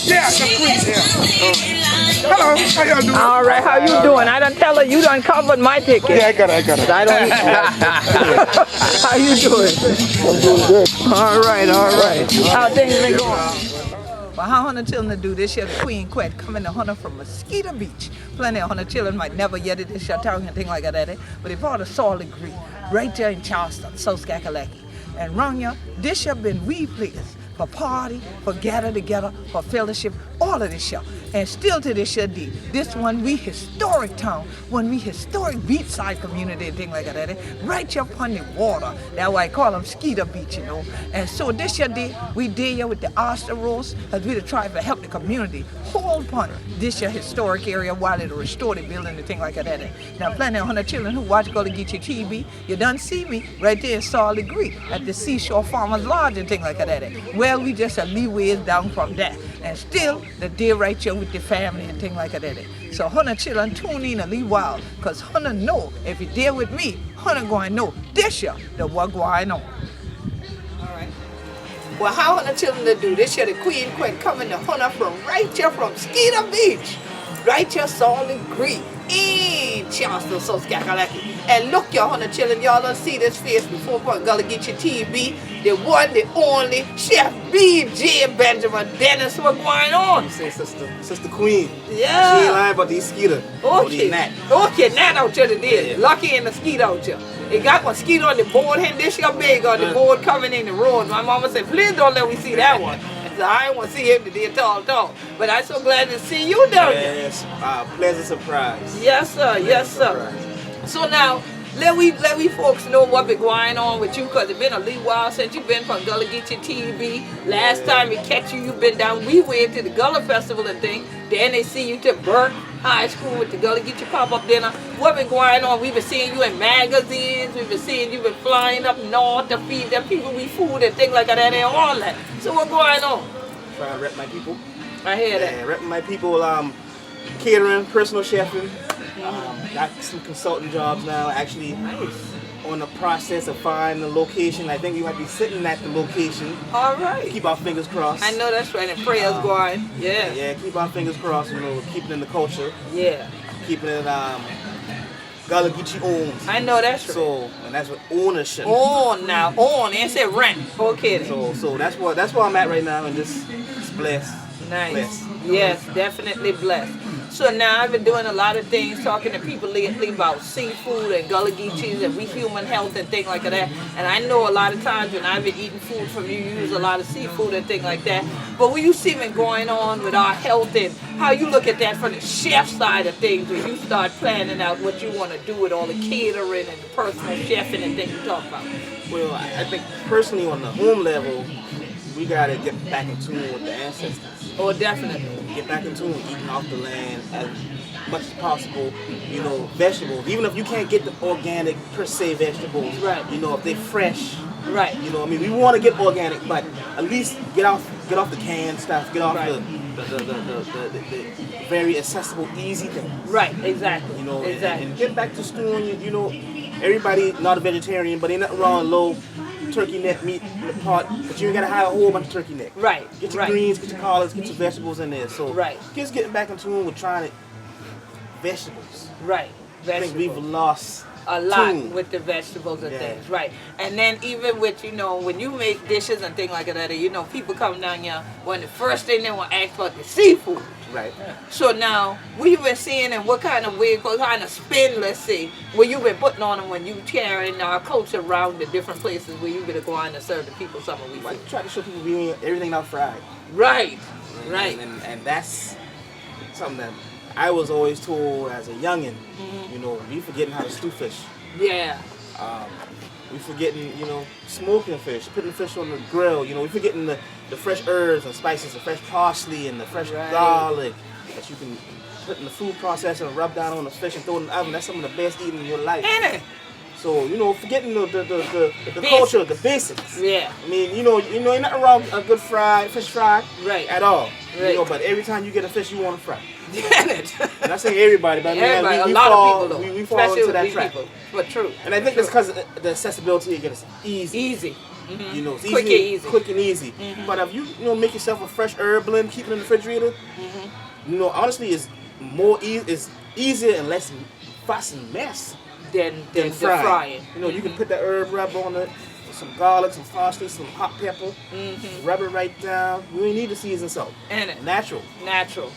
Yeah, the queen. Yeah. Hello, how y'all doing? All right, how you doing? I done tell her you done covered my ticket. Yeah, I got it. I don't. How you doing? I'm doing good. All right, all right. How things been going? Well, how Hunter children do this year, the Queen Quet coming to Hunter from Mosquito Beach. Plenty of Hunter children might never yet it this year talking and thing like that, but they bought a solid degree right there in Charleston, South Kakalaki. And Ranya, this year been we players for party, for gather together, for fellowship, all of this year. And still to this year, this one we historic town, one we historic beachside community and thing like that, right here upon the water. That's why I call them Skeeter Beach, you know. And so this year, we did here with the Oyster Rose, as we try to help the community hold upon this year historic area while it restore the building and thing like that. Now, plenty of 100 children who watch Gullah Geechee TV, you done see me right there in Solid Creek at the Seashore Farmers Lodge and thing like that. Well, we just a leeways down from that. And still, the day right here with the family and thing like that. So Hunter children tune in a little while, because Hunter know if you deal with me, Hunter going to know this year the what going on. Alright. Well, how Hunter children to do this year, the Queen Quet coming to Hunter from right here from Skeeter Beach. Right here, Solid Creek in Charleston, South Kakalaki. And look, y'all, Hunter children, y'all don't see this face before on Gullah Geechee TV. The one, the only, Chef B.J. Benjamin Dennis. What's going on? You say Sister Queen. Yeah. She ain't lying about these skeeter. Okay. Nat out here today. Yeah. Lucky in the skeet out here. They got one skeet on the board, and this your big on the board coming in the road. My mama said, please don't let me see that one. So I ain't want to see him today at all. But I'm so glad to see you down there. Yes, pleasant surprise. Yes, sir. Yes, sir. So now, let we folks know what been going on with you, because it's been a little while since you've been from Gullah Geechee TV. Last time we catch you, you've been down. We went to the Gullah Festival and thing. Then they see you to Burke High School with the Gullah Geechee pop-up dinner. What been going on? We've been seeing you in magazines. We've been seeing you been flying up north to feed them people we food and things like that and all that. So what's going on? Trying to rep my people. I hear that. Yeah, repping my people, catering, personal chefing. Got some consulting jobs now. Actually, on the process of finding the location. I think we might be sitting at the location. All right. Keep our fingers crossed. I know that's right. And prayers going. Yeah. Yeah, keep our fingers crossed. You know, keeping in the culture. Yeah. Keeping it Gullah Geechee owned. I know that's right. So, and that's what ownership. On now, on. And said rent. Okay. So that's where I'm at right now, and just blessed. Nice. Blessed. Yes, definitely blessed. So now I've been doing a lot of things, talking to people lately about seafood and Gullah Geechees and we human health and things like that. And I know a lot of times when I've been eating food from you, you use a lot of seafood and things like that. But what you see been going on with our health and how you look at that from the chef side of things when you start planning out what you want to do with all the catering and the personal chefing and things you talk about? Well, I think personally on the home level, we gotta get back in tune with the ancestors. Oh, definitely. Get back in tune with eating off the land as much as possible. You know, vegetables. Even if you can't get the organic per se vegetables, right? You know, if they're fresh, right? You know, I mean, we want to get organic, but at least get off the canned stuff. Get off the very accessible, easy things. Right. Exactly. You know, exactly. And get back to stewing. You know, everybody not a vegetarian, but ain't nothing wrong with low turkey neck meat in the pot, but you ain't gotta have a whole bunch of turkey neck. Right. Get your greens, get your collards, get your vegetables in there. So just getting back in tune with trying it. Vegetables. Right. Vegetables. I think we've lost a lot with the vegetables and things, right? And then even with, you know, when you make dishes and things like that, you know, people come down here, when the first thing they want to ask for is the seafood. Right. So now, we've been seeing and what kind of way, what kind of spin, let's see, where you've been putting on them when you carrying our culture around the different places where you've been going to serve the people some of we food. Try to show people we everything not fried. Right. Right. And that's something that I was always told as a youngin', you know, we forgetting how to stew fish. Yeah. We forgetting, you know, smoking fish, putting fish on the grill. You know, we forgetting the fresh herbs and spices, the fresh parsley and the fresh garlic that you can put in the food processor and rub down on the fish and throw it in the oven. That's some of the best eating in your life. So, you know, forgetting the culture, the basics. Yeah. I mean, you know, ain't nothing wrong with a good fish fry at all. Right. You know, but every time you get a fish, you want to fry. Damn it. And I say everybody, but I mean, a lot of people, we fall into that trap. But true. And I think that's because the accessibility, again, it's easy. Easy. You know, it's Quick and easy. Quick and easy. But if you make yourself a fresh herb blend, keep it in the refrigerator. You know, honestly, it's it's easier and less fuss and mess Than than frying. You know, you can put that herb rub on it, some garlic, some parsley, some hot pepper, rub it right down. You ain't need the seasoned salt. And it. Natural. Natural.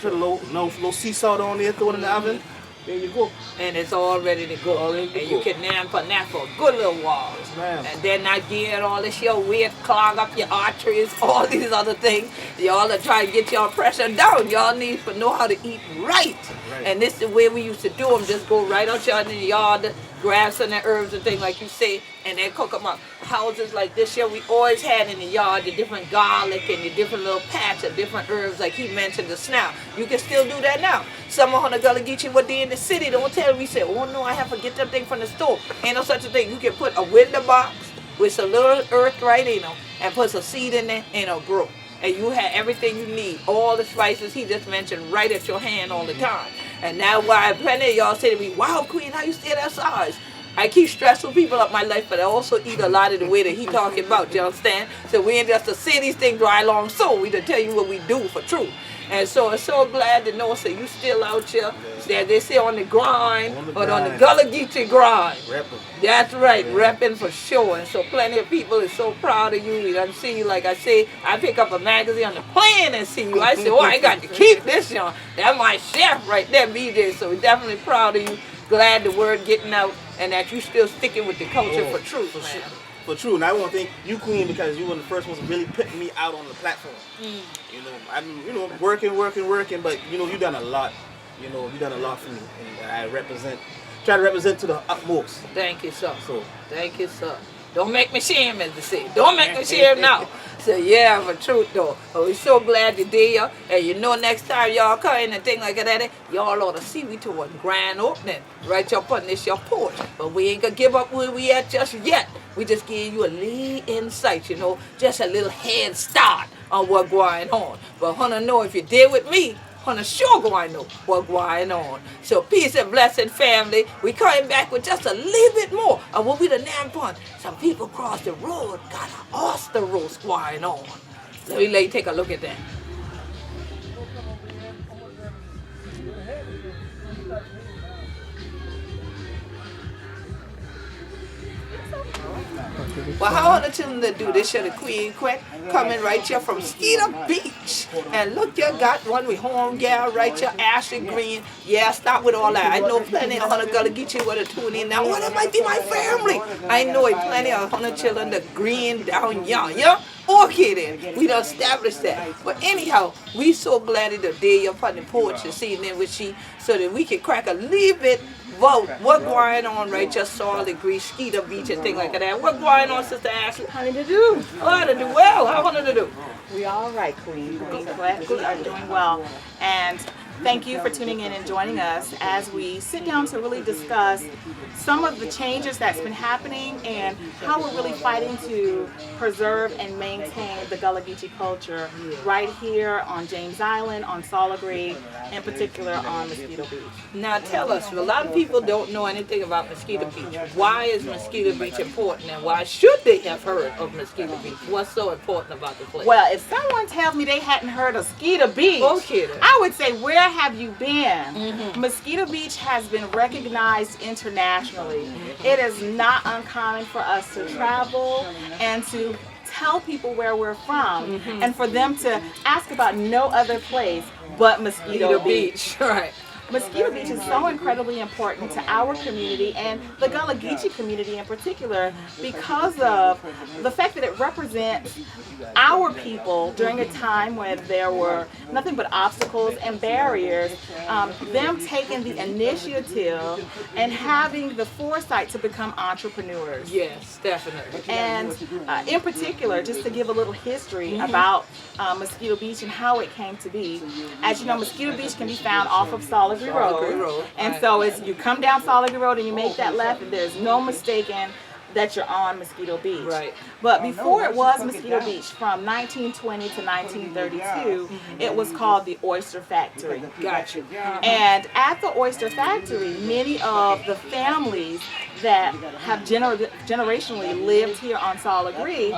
Put a little sea salt on there, throw it in the oven. There you go. And it's all ready to go. All ready to and go. you can nap for a good little while. Yes, ma'am. And then not get all this your weight, clog up your arteries, all these other things. Y'all are trying to get your pressure down. Y'all need to know how to eat right. And this is the way we used to do them. Just go right out in the yard, grab some of the herbs and things like you say, and then cook them up. Houses like this here, we always had in the yard the different garlic and the different little patch of different herbs like he mentioned just now. You can still do that now. Some on the Gullah Geechee, what they in the city, don't tell me, say, oh no, I have to get that thing from the store. Ain't no such a thing. You can put a window box with some little earth right in them and put some seed in there and it'll grow. And you have everything you need, all the spices he just mentioned right at your hand all the time. And now why plenty of y'all say to me, wow, Queen, how you stay that size? I keep stressing people up my life, but I also eat a lot of the way that he talking about, you understand? So we ain't just to say these things right along, so we to tell you what we do for truth. And so I'm so glad to know, so you still out here, that they say on the grind, but on the Gullah Geechee grind. Reppin'. That's right, repping for sure. And so plenty of people is so proud of you. We done see you, like I say, I pick up a magazine on the plane and see you. I say, oh, I got to keep this, young. That's my chef right there, BJ. So we're definitely proud of you. Glad the word getting out and that you still sticking with the culture for truth, man. For true, and I want to thank you, Queen, because you were the first ones really putting me out on the platform. You know, I'm working, but you done a lot. You done a lot for me, and I try to represent to the utmost. Thank you, sir. So thank you, sir. Don't make me shame, as they say. Don't make me shame now. So yeah, for truth though. But we're so glad you're there. And next time y'all come in and thing like that, y'all ought to see we to a grand opening right up on this your porch. But we ain't gonna give up where we at just yet. We just give you a little insight, just a little head start on what's going on. But wanna know if you're there with me, wanna sure going know what's going on. So peace and blessing, family. We coming back with just a little bit more of what we done named. Some people across the road got an oyster roast going on. Let me take a look at that. Well, how want to tell them to do this here, the Queen Quet, coming right here from Skeeter Beach. And look, you got one with home gal right here, Ashley Green. Yeah, stop with all that. I know plenty of Hunter Gullah Geechee with a tune in now. Well, that might be my family. I know it plenty of Hunter children, the green down young. Yeah? Okay then, we done established that. But anyhow, we so glad that the day up on the porch this evening with she, so that we can crack a little bit about what going on right just Solid Grease, Skeeter Beach and things like that. What going on, Sister Ashley? How did you do? How to do well? How wanted to do? We all right, Queen. Queen Quet. We are doing well. And thank you for tuning in and joining us as we sit down to really discuss some of the changes that's been happening and how we're really fighting to preserve and maintain the Gullah Geechee culture right here on James Island, on Soligree, in particular on Mosquito Beach. Now tell us, a lot of people don't know anything about Mosquito Beach. Why is Mosquito Beach important and why should they have heard of Mosquito Beach? What's so important about the place? Well, if someone tells me they hadn't heard of Skeeter Beach, I would say, where have you been? Mosquito Beach has been recognized internationally. It is not uncommon for us to travel and to tell people where we're from and for them to ask about no other place but Mosquito Beach. Right. Mosquito Beach is so incredibly important to our community and the Gullah Geechee community in particular because of the fact that it represents our people during a time when there were nothing but obstacles and barriers, them taking the initiative and having the foresight to become entrepreneurs. Yes, definitely. And in particular, just to give a little history about Mosquito Beach and how it came to be. As you know, Mosquito Beach can be found off of Soligree Road. And so as you come down Soligree Road and you make that left, and there's no mistaking that you're on Mosquito Beach. Right. But before it was Mosquito Beach, from 1920 to 1932, it was called the Oyster Factory. Gotcha. And at the Oyster Factory, many of the families that have generationally lived here on Sala Gree,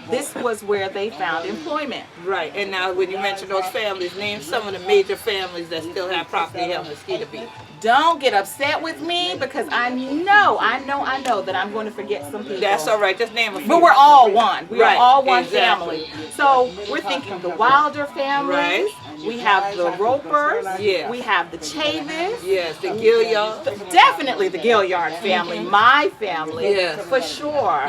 this was where they found employment. Right. And now when you mention those families, name some of the major families that still have property here on Mosquito Beach. Don't get upset with me because I know that I'm going to forget some people. That's all right. Just name a few. But we're all one. We Right, are all one exactly. family. So we're thinking the Wilder family. Right. We have the Ropers. Yeah. We have the Chavis. Yes, the Gilliard. Definitely the Gilliard family, my family, Yes. for sure.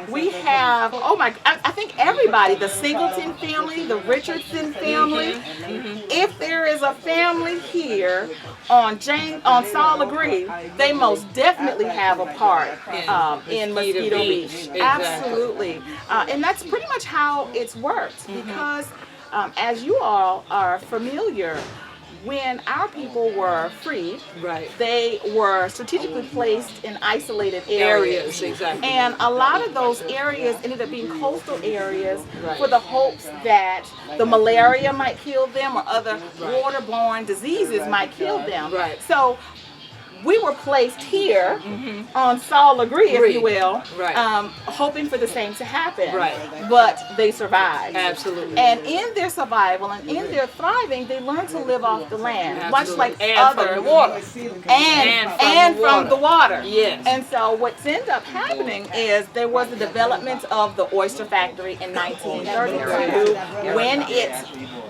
We have, I think everybody, the Singleton family, the Richardson family. If there is a family here on Sala Gree, they most definitely have a part in Mosquito Beach. Exactly. Absolutely. And that's pretty much how it's worked because as you all are familiar, when our people were freed, Right. they were strategically placed in isolated areas. Exactly. And a lot of those areas ended up being coastal areas Right. for the hopes that the malaria might kill them or other waterborne diseases might kill them. Right. So we were placed here on Sala Gree, if you will, Right. hoping for the same to happen. Right. But they survived. Absolutely. And in their survival and in their thriving, they learned to live off the land, much Absolutely. like And other from the water. and from the water. Yes. And so what's ended up happening is there was the development of the Oyster Factory in 1932. When it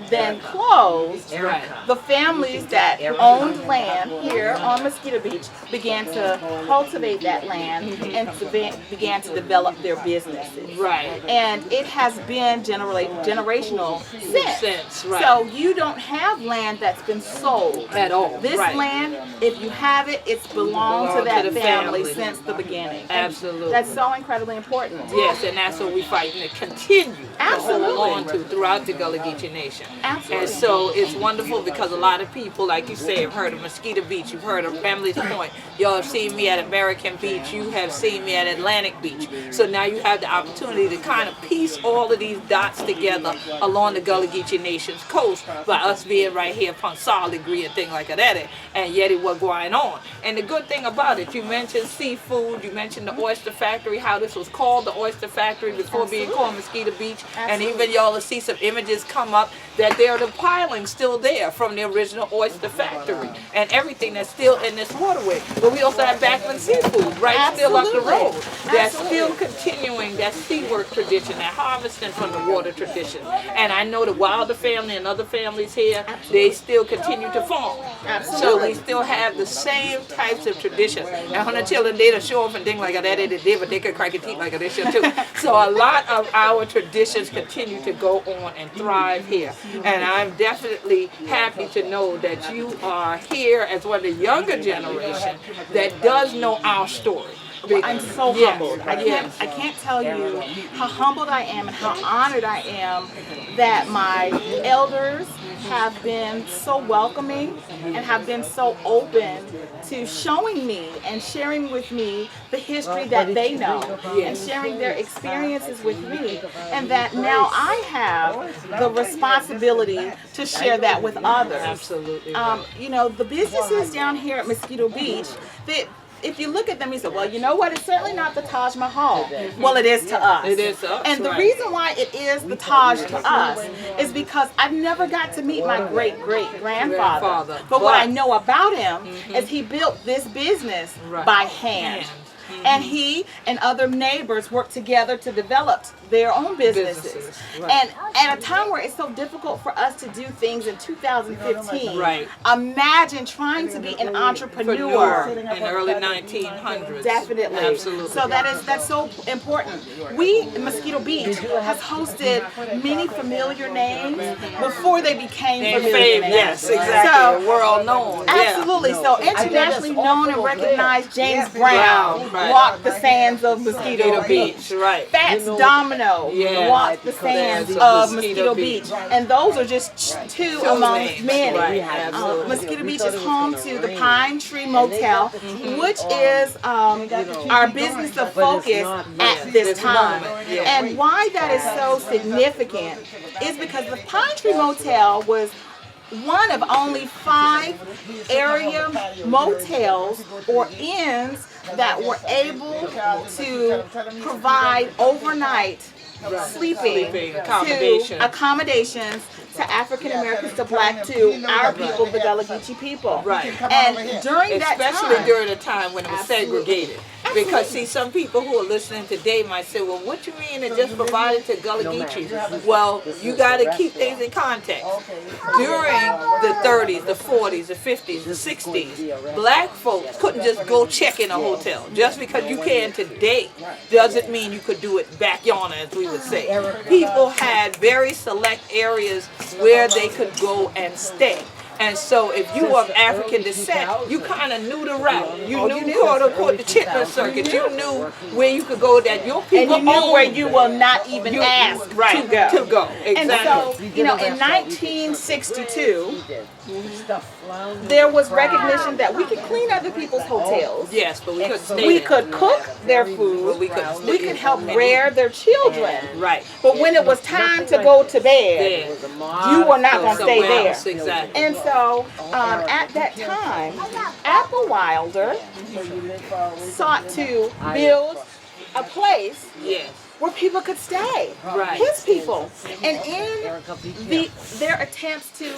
then closed, Right. the families that owned land here on Mosquito Beach began to cultivate that land and began to develop their businesses. Right. And it has been generational since. Right. So you don't have land that's been sold At all. This Right. land, if you have it, it's belonged to that to the family family. since the beginning. And Absolutely. that's so incredibly important. Yes, and that's what we fighting to continue Absolutely. to hold on to throughout the Gullah Geechee Nation. Absolutely. And so it's wonderful because a lot of people, like you say, have heard of Mosquito Beach, you've heard of Family's Point, y'all have seen me at American Beach, you have seen me at Atlantic Beach. So now you have the opportunity to kind of piece all of these dots together along the Gullah Geechee Nation's coast by us being right here upon Sala Gree and things like that. And yet it was going on. And the good thing about it, you mentioned seafood, you mentioned the Oyster Factory, how this was called the Oyster Factory before being called Mosquito Beach. And even y'all will see some images come up that there are the pilings still there from the original Oyster Factory and everything that's still in this waterway. But we also have Backman Seafood right still up the road. That's still continuing that sea work tradition, that harvesting from the water tradition. And I know the Wilder family and other families here, they still continue to farm. So we still have the same types of traditions. And when the children, they don't show up and things like that, they could crack your teeth like this here too. So a lot of our traditions continue to go on and thrive here. And I'm definitely happy to know that you are here as one of the younger generation that does know our story. I'm so humbled. I can't tell you how humbled I am and how honored I am that my elders have been so welcoming and have been so open to showing me and sharing with me the history that they know and sharing their experiences with me, and that now I have the responsibility to share that with others. Absolutely. You know, the businesses down here at Mosquito Beach, if you look at them, you say, well, you know what? It's certainly not the Taj Mahal. Well, it is to us. It is to us, And the right. reason why it is the Taj to us is because I've never got to meet my great-great-grandfather. But what I know about him is he built this business by hand. And he and other neighbors worked together to develop their own businesses. And at a time where it's so difficult for us to do things in 2015, imagine trying to be an entrepreneur in the early 1900s. Definitely. Absolutely. So that's so important. We, Mosquito Beach, has hosted many familiar names before they became familiar names. Yes, exactly. So, world known. absolutely. So internationally known and recognized James Brown, walked the sands of Mosquito Beach. Right. Fats Domino Yeah. walked the sands of Mosquito Beach. And those are just two among names. many. Right, absolutely. Mosquito Beach is home to the Pine Tree Motel, which is our business of focus at this time. And why that is so significant is because the Pine Tree Motel was one of only 5 area motels or inns that were able to provide overnight sleeping accommodations to African Americans, to black, to our people, the Gullah Geechee people. Right. And during that especially time, during a time when it was segregated. Because see, some people who are listening today might say, well, what you mean it just provided to Gullah Geechees? Well, you got to keep things in context. During the 30s, the 40s, the 50s, the 60s, black folks couldn't just go check in a hotel. Just because you can today doesn't mean you could do it back yonder, as we would say. People had very select areas where they could go and stay. And so if you were of African descent, you kind of knew the route. You knew, quote unquote, the Chitlin Circuit. You knew where you could go that your people and you knew where you will not even ask to go. To go. Exactly. And so, you know, in 1962, there was recognition that we could clean other people's hotels. Yes, but we couldn't stay We there. could cook their food. We couldn't stay We there. could help rear their children. Right. But when it was time to go to bed, you were not going to stay Somewhere there. else, exactly. And so, at that time, Apple Wilder sought to build a place Yes. where people could stay, Right. his people, and in their attempts to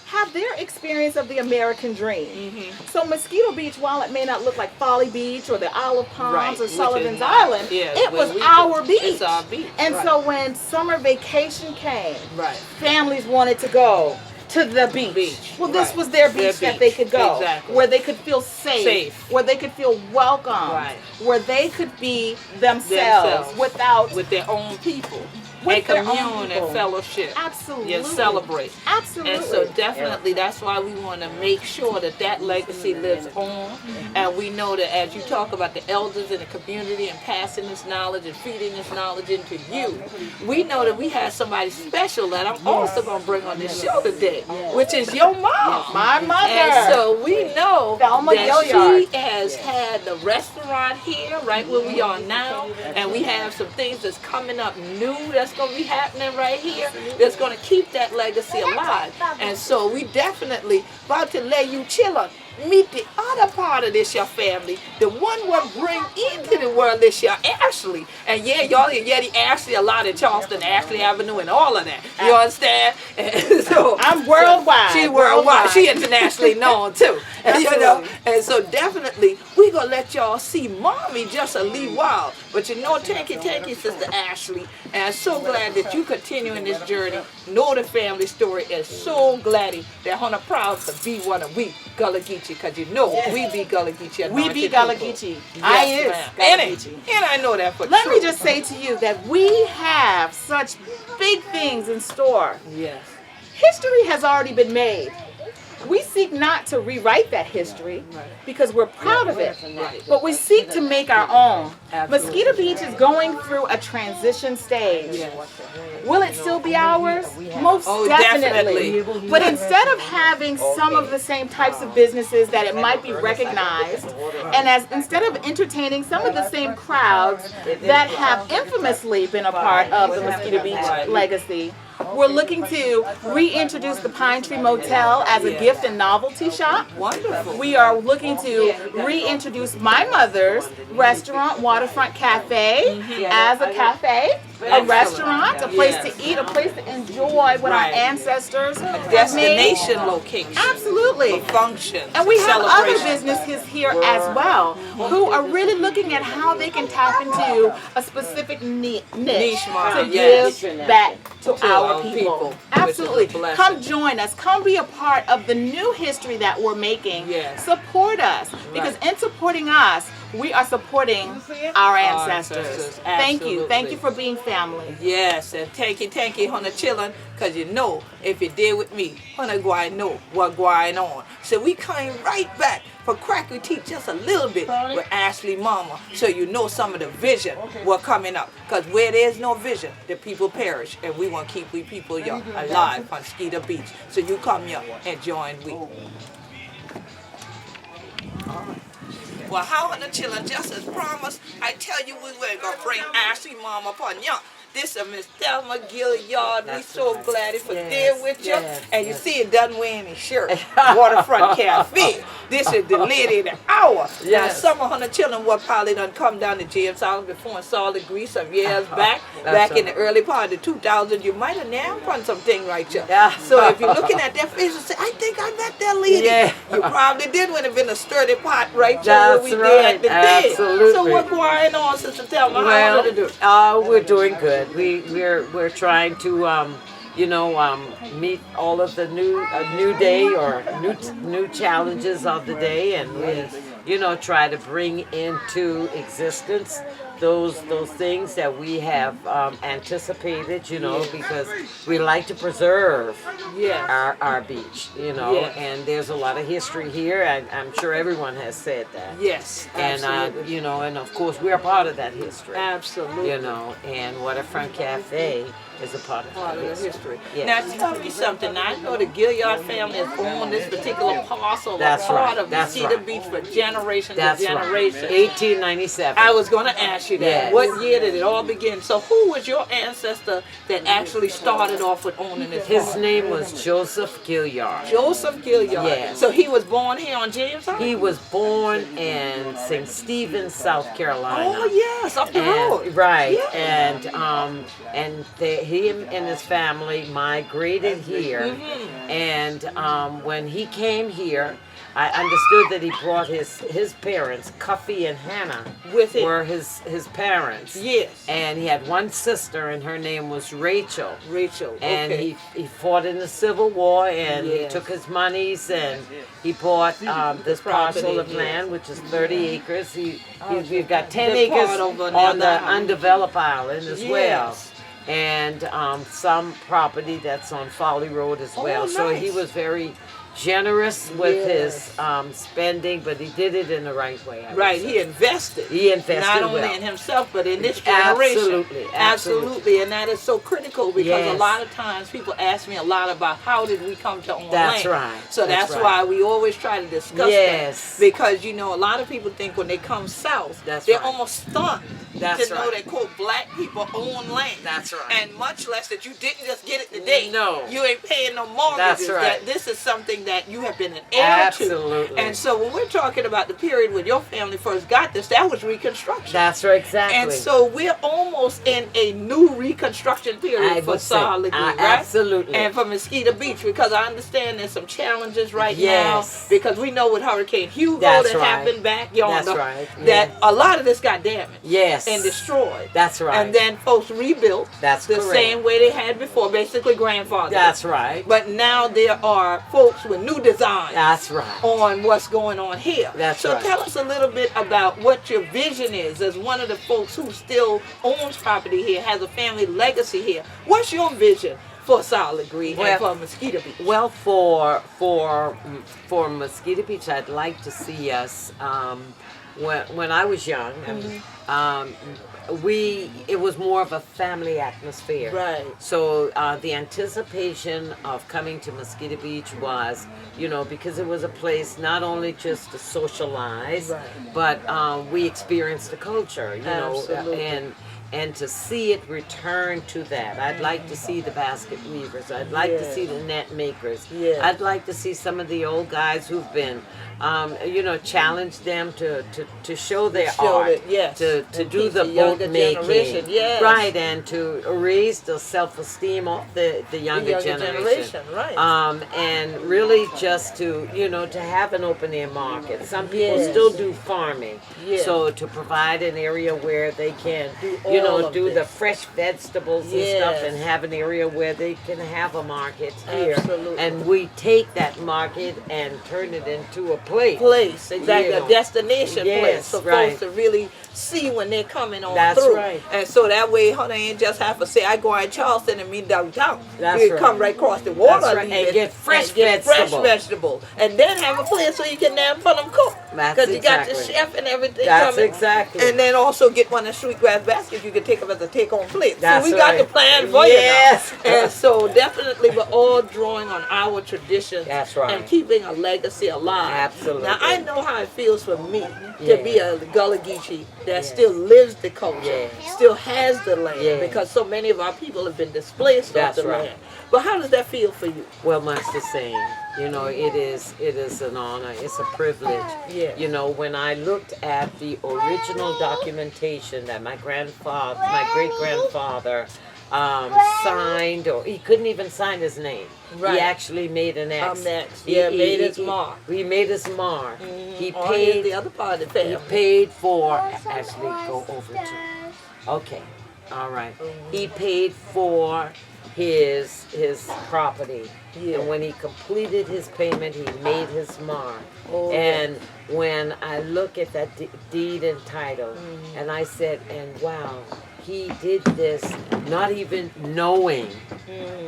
have their experience of the American dream. So Mosquito Beach, while it may not look like Folly Beach or the Olive Palms Right, or which Sullivan's is- Island, yeah, it where was we our go. beach. It's our beach, And right. so when summer vacation came, Right. families wanted to go to the beach. Well, this Right. was their Their beach that they beach. could go, Exactly. where they could feel safe, where they could feel welcome, Right. where they could be themselves without with their own people. With And their own commune people. and fellowship. Absolutely. And celebrate. Absolutely. And so definitely that's why we want to make sure that that legacy lives on. And we know that as you talk about the elders in the community and passing this knowledge and feeding this knowledge into you, we know that we have somebody special that I'm also going to bring on this show today, which is your mom. My mother. And so we know Thelma that Gilliard. she has had the restaurant here, right where we are now, and we have some things that's coming up new that's going to be happening right here that's going to keep that legacy alive. And so we definitely about to let you children meet the other part of this your family, the one what bring into the world this year, Ashley. And yeah, y'all hear Yeti Ashley a lot in Charleston, Ashley Avenue, and all of that. You understand? And so I'm worldwide. She's worldwide. She internationally known too. And, you know, and so definitely we gonna let y'all see mommy just a little while. But you know, thank you, Sister Ashley. And I'm so glad that you continuing this journey. Know the family story, and so glad that Hannah proud to be one of we Gullah Geechee, because you know we be Gullah Geechee. We be anointed Gullah people. Geechee. Yes, I is ma'am. Gullah And Geechee. and I know that for Let true. me just say to you that we have such big things in store. Yes. History has already been made. We seek not to rewrite that history because we're proud of it, but we seek to make our own. Absolutely. Mosquito Beach is going through a transition stage. Will it still be ours? Most Oh, definitely. definitely. But instead of having some of the same types of businesses that it might be recognized, and instead of entertaining some of the same crowds that have infamously been a part of the Mosquito Beach legacy, we're looking to reintroduce the Pine Tree Motel as a gift and novelty shop. Wonderful. We are looking to reintroduce my mother's restaurant, Waterfront Cafe, as a cafe, a restaurant, a place to eat, a place to enjoy what our ancestors have made. Destination location. Absolutely. Function. And we have other celebration. businesses here as well who are really looking at how they can tap into a specific niche market, to yes. give back to our our people. people, which is Absolutely. a blessing. Come join us. Come be a part of the new history that we're making. Yes. Support us. Because in supporting us, we are supporting our ancestors. Thank you. Thank Absolutely. you for being family. Yes, and thank you, honey, children, because you know, if you did with me, honey, go I know what going on. So we came right back for Cracker teach us a little bit with Ashley Mama, so you know some of the vision what coming up. Because where there's no vision, the people perish, and we want to keep we people here alive on Skeeter Beach. So you come here and join we. Well, how are the children? Just as promised, I tell you we were going to bring Ashley Mama upon you. This is Miss Thelma Gilliard. We so glad for there with you. And you see it doesn't wear any shirt. Waterfront Cafe. This is the lady of the hour. Now, some of her children were probably done come down to James House before and saw the grease some years back. Back in the early part of the 2000s, you might have now done something right here. So if you're looking at their face and say, I think I met that lady. You probably did when it been a sturdy pot right here. We did the day. So what's going on, Sister Thelma? How to do? We're doing good. We're trying to meet all of the new day or new challenges of the day, and we try to bring into existence those things that we have anticipated, because we like to preserve our beach, and there's a lot of history here, and I'm sure everyone has said that. Yes, and and of course we're a part of that history. Absolutely. And Waterfront Cafe is a part of that history. Yes. Now tell me something. I know the Gilliard family has owned this particular parcel, That's part right. of the Cedar Beach for generation That's to generation. Right. 1897. I was going to ask you that. Yes. What year did it all begin? So who was your ancestor that actually started off with owning this His farm? name was Joseph Gilliard. Joseph Gilliard. Yes. So he was born here on James House? He was born in St. Stephen, South Carolina. Oh yes, up the road. Right. Yeah. He and his family migrated here, and when he came here, I understood that he brought his parents, Cuffy and Hannah, with him. Were his parents. Yes. And he had one sister, and her name was Rachel. Rachel. And okay. he fought in the Civil War, and Yes. he took his monies, and he bought this parcel of land, which is 30 acres. We've got 10 acres on the undeveloped island as well. And some property that's on Folly Road as well. Oh, So he nice. was very generous with his spending, but he did it in the right way. I would Right, say. he invested. He invested not only well. in himself, but in this generation. Absolutely. And that is so critical because Yes. a lot of times people ask me a lot about how did we come to own That's land. right. So that's right. why we always try to discuss Yes. that. Because, a lot of people think when they come south, That's they're right. almost stunned That's to know right. that, quote, black people own land. That's right. And much less that you didn't just get it today. No. You ain't paying no mortgages. That's right. That this is something that you have been an heir to. Absolutely. And so when we're talking about the period when your family first got this, that was Reconstruction. That's right, exactly. And so we're almost in a new Reconstruction period I for would say, Solid Green, right? absolutely. And for Mosquito Beach, because I understand there's some challenges right Yes. now, because we know with Hurricane Hugo That's that right. happened back yonder, That's right, that yes. a lot of this got damaged Yes. and destroyed. That's right. And then folks rebuilt That's the correct. same way they had before, basically grandfather. That's right. But now there are folks with new designs That's right. on what's going on here. That's so right. tell us a little bit about what your vision is as one of the folks who still owns property here, has a family legacy here. What's your vision for Solid Green and for Mosquito Beach? Well, for Mosquito Beach, I'd like to see us. When I was young, it was more of a family atmosphere. Right. So the anticipation of coming to Mosquito Beach was, because it was a place not only just to socialize, but we experienced the culture, Absolutely. and to see it return to that. I'd like to see the basket weavers. I'd like to see the net makers. Yes. I'd like to see some of the old guys who've been, challenge them to show their art, to And do teach the the younger boat making, generation, yes. right, and to raise the self-esteem of the younger generation. Right. And really just to to have an open air market. Some people still do farming, Yes. so to provide an area where they can you All know, of do this. the fresh vegetables and stuff, Yes. and have an area where they can have a market here. Absolutely. And we take that market and turn it into a place. Exactly, You a know. destination place Yes, for right. folks to really see when they're coming on That's through. right. And so that way, honey, ain't just have to say, I go in Charleston and meet downtown. That's You right. come right across the water That's right. leave And it, get fresh Fresh vegetables. vegetables, and then have a place so you can damn for them cook. That's Because you got the exactly. chef and everything That's coming. exactly. and then also get one of the sweetgrass baskets you can take them as a take-home plate. That's See, we got right. the plan for Yes. you now. And so definitely we're all drawing on our traditions That's right. and keeping a legacy alive. Absolutely. Now I know how it feels for me Yeah. to be a Gullah Geechee that Yes. still lives the culture, Yes. still has the land, Yes. because so many of our people have been displaced That's off the right. land. But how does that feel for you? Well, much the same. You know, it is an honor. It's a privilege. Yes. You know, when I looked at the original documentation that my great grandfather signed, or he couldn't even sign his name. Right. He actually made an X. Made his mark. He made his mark. He Or here's paid. the other part of the He family. paid for. Actually, go over to. Okay. All right. He paid for his property. Yeah. And when he completed his payment, he made his mark. Oh, And when I look at that deed and title, and I said, and wow, he did this not even knowing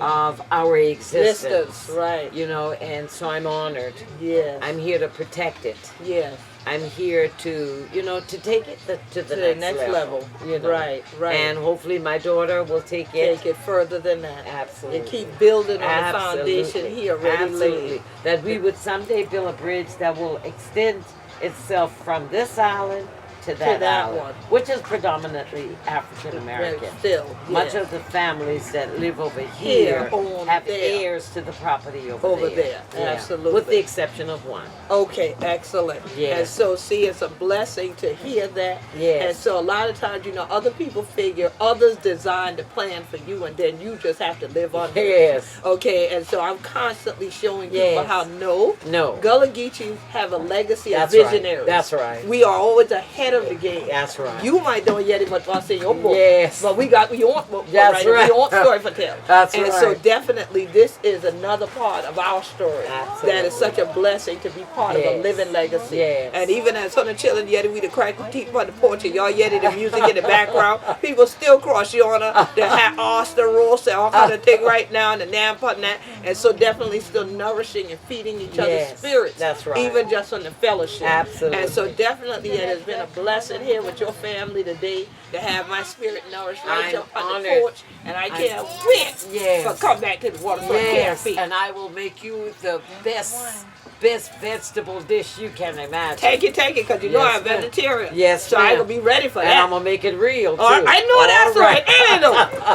of our existence. Right. You know, and so I'm honored. Yes. I'm here to protect it. Yes. I'm here to, you know, to take it to the next level. You know? Right. And hopefully my daughter will take it. Take it further than that. Absolutely. And keep building on Absolutely. the foundation he already Absolutely. laid. That we would someday build a bridge that will extend itself from this island to that island, one. which is predominantly African American. Still, Much yeah. of the families that live over here on have there. heirs to the property over there. Yeah. Absolutely. With the exception of one. Okay, excellent. Yeah. And so, see, it's a blessing to hear that. Yes. And so, a lot of times, you know, other people figure others designed the plan for you, and then you just have to live under it. Yes. Okay, and so I'm constantly showing people Yes. how No. Gullah Geechees have a legacy That's of right. visionaries. That's right. We are always ahead of the game. That's right. You might know yet what I say in your book. Yes. But we want book That's writing. right. We want story for tell. That's and so right. definitely this is another part of our story. Absolutely. That is such a blessing to be part of a Yes. living legacy. Yes. And even as son of children, yet we the crack teeth on the porch, and y'all yet the music in the background. People still cross you on the hat, oyster roast, and all kind of thing right now, and the nampa and that. And so definitely still nourishing and feeding each other's Yes, spirits. that's right. Even just on the fellowship. Absolutely. And so definitely it has been a blessing here with your family today to have my spirit nourished right I'm up on the honored. porch. And I can't wait Yes. for come back to the waterfront Yes, cafe. and I will make you the best vegetable dish you can imagine. Take it, because you know Yes, I'm ma'am. vegetarian. Yes, so I ma'am. will be ready for And that. I'm gonna make it real too. I know that's All right. And I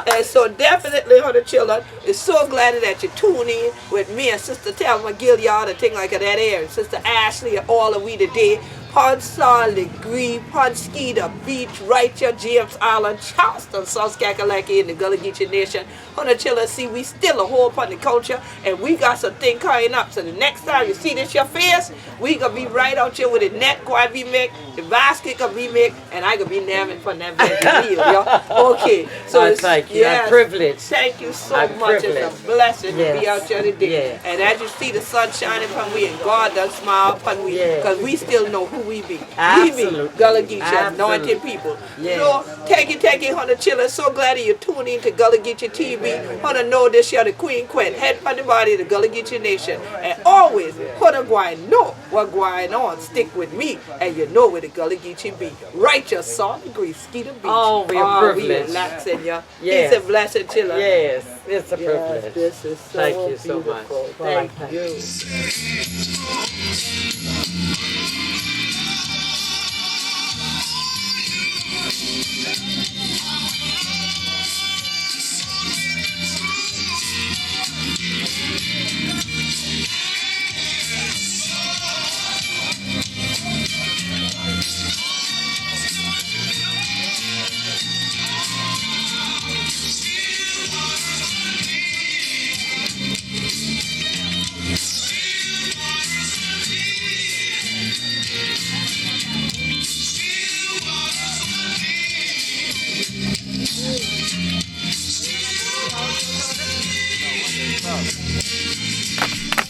know. And so definitely, honey children, is so glad that you tune in with me and Sister Thelma Gilliard and thing like that there, and Sister Ashley and all of we today. Pon Solid Green, Pon Skeeter Beach, Righteous, James Island, Charleston, South Kakalaki in the Gullah Geechee Nation. Honey children, see, we still a whole part of the culture, and we got some thing coming up. So the next time you see this your face, we gonna be right out here with the net going be make, the basket gonna be make, and I gonna be namming for that veggie meal, y'all. Okay, so I it's thank you. yes, I'm privileged. Thank you so I'm much. It's privileged. a blessing to be Yes. out here today. Yes. And as you see the sun shining upon we, and God does smile upon we, Yes. because we still know who we be. Absolutely. We be Gullah Geechee, Absolutely. anointed people. Yes. So take it, honey children. So glad that you tuned in to Gullah Geechee TV. Honey know this year the Queen Quet, head on the body of the Gullah Geechee Nation. And always, honey going know what going on. Stick with me, and you know where the Gullah Geechee be. Righteous, Solid Green, Skeeter Beach. Oh, we are We privileged. relaxing, ya. Yes. Peace and blessing, children. Yes, it's a Yes, privilege. this is so Thank you so much. beautiful. Well, I Thank Still waters What's up?